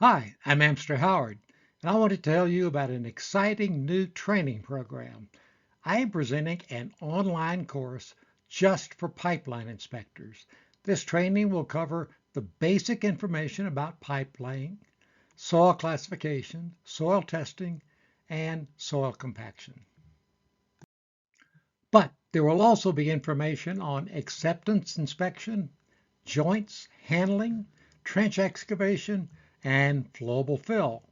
Hi, I'm Amster Howard, and I want to tell you about an exciting new training program. I am presenting an online course just for pipeline inspectors. This training will cover the basic information about pipeline, soil classification, soil testing, and soil compaction. But there will also be information on acceptance inspection, joints handling, trench excavation, and flowable fill.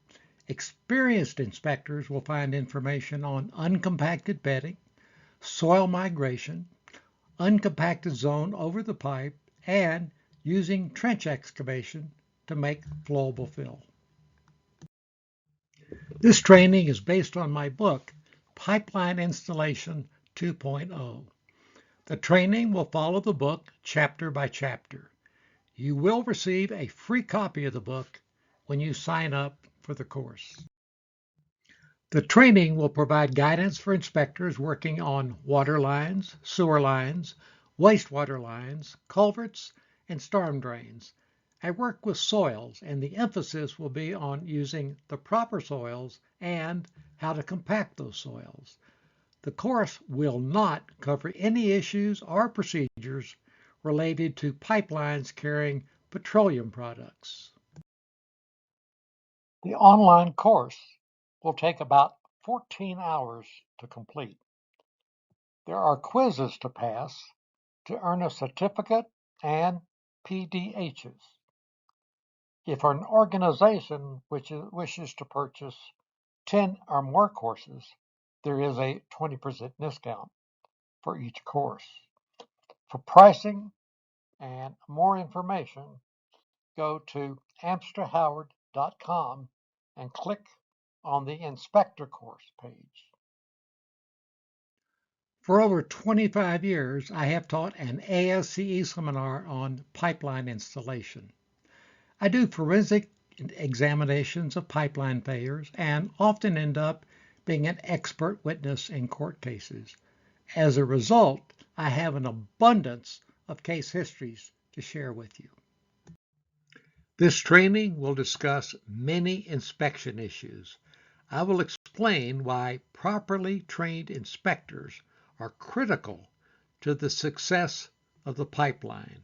Experienced inspectors will find information on uncompacted bedding, soil migration, uncompacted zone over the pipe, and using trench excavation to make flowable fill. This training is based on my book, Pipeline Installation 2.0. The training will follow the book chapter by chapter. You will receive a free copy of the book when you sign up for the course. The training will provide guidance for inspectors working on water lines, sewer lines, wastewater lines, culverts, and storm drains. I work with soils, and the emphasis will be on using the proper soils and how to compact those soils. The course will not cover any issues or procedures related to pipelines carrying petroleum products. The online course will take about 14 hours to complete. There are quizzes to pass to earn a certificate and PDHs. If an organization wishes to purchase 10 or more courses, there is a 20% discount for each course. For pricing and more information, go to amsterhoward.com and click on the Inspector Course page. For over 25 years, I have taught an ASCE seminar on pipeline installation. I do forensic examinations of pipeline failures and often end up being an expert witness in court cases. As a result, I have an abundance of case histories to share with you. This training will discuss many inspection issues. I will explain why properly trained inspectors are critical to the success of the pipeline.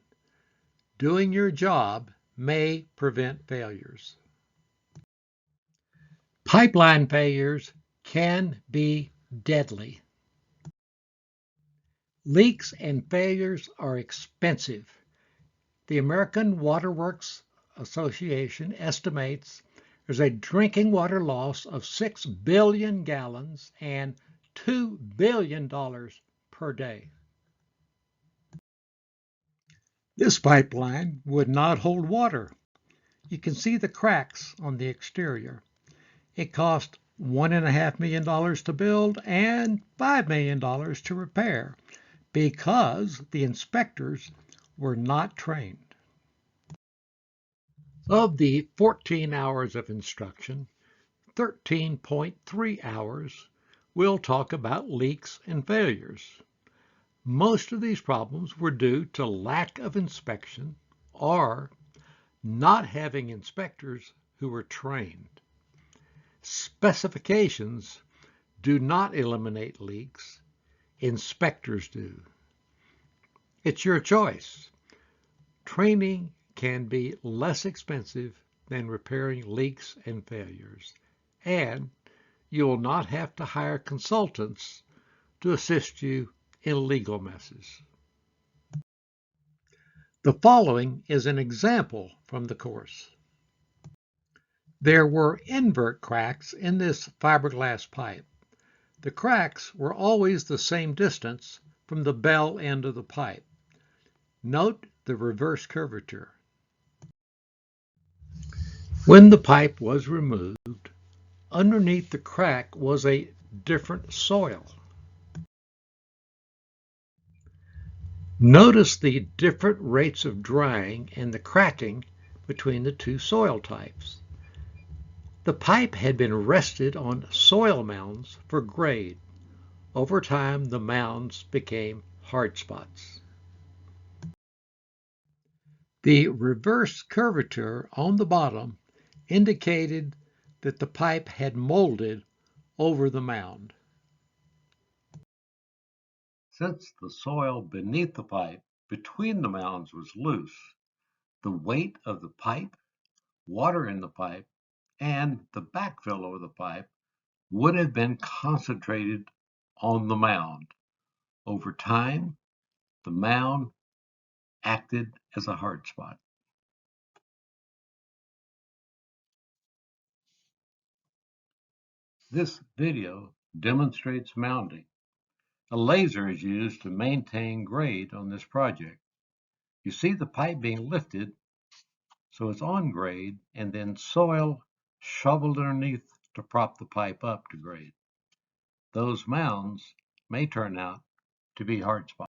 Doing your job may prevent failures. Pipeline failures can be deadly. Leaks and failures are expensive. The American Water Works Association estimates there's a drinking water loss of 6 billion gallons and $2 billion per day. This pipeline would not hold water. You can see the cracks on the exterior. It cost $1.5 million to build and $5 million to repair because the inspectors were not trained. Of the 14 hours of instruction, 13.3 hours will talk about leaks and failures. Most of these problems were due to lack of inspection or not having inspectors who were trained. Specifications do not eliminate leaks. Inspectors do. It's your choice. Training can be less expensive than repairing leaks and failures, and you will not have to hire consultants to assist you in legal messes. The following is an example from the course. There were invert cracks in this fiberglass pipe. The cracks were always the same distance from the bell end of the pipe. Note the reverse curvature. When the pipe was removed, underneath the crack was a different soil. Notice the different rates of drying and the cracking between the two soil types. The pipe had been rested on soil mounds for grade. Over time, the mounds became hard spots. The reverse curvature on the bottom indicated that the pipe had molded over the mound. Since the soil beneath the pipe between the mounds was loose, the weight of the pipe, water in the pipe, and the backfill over the pipe would have been concentrated on the mound. Over time, the mound acted as a hard spot. This video demonstrates mounding. A laser is used to maintain grade on this project. You see the pipe being lifted so it's on grade, and then soil shoveled underneath to prop the pipe up to grade. Those mounds may turn out to be hard spots.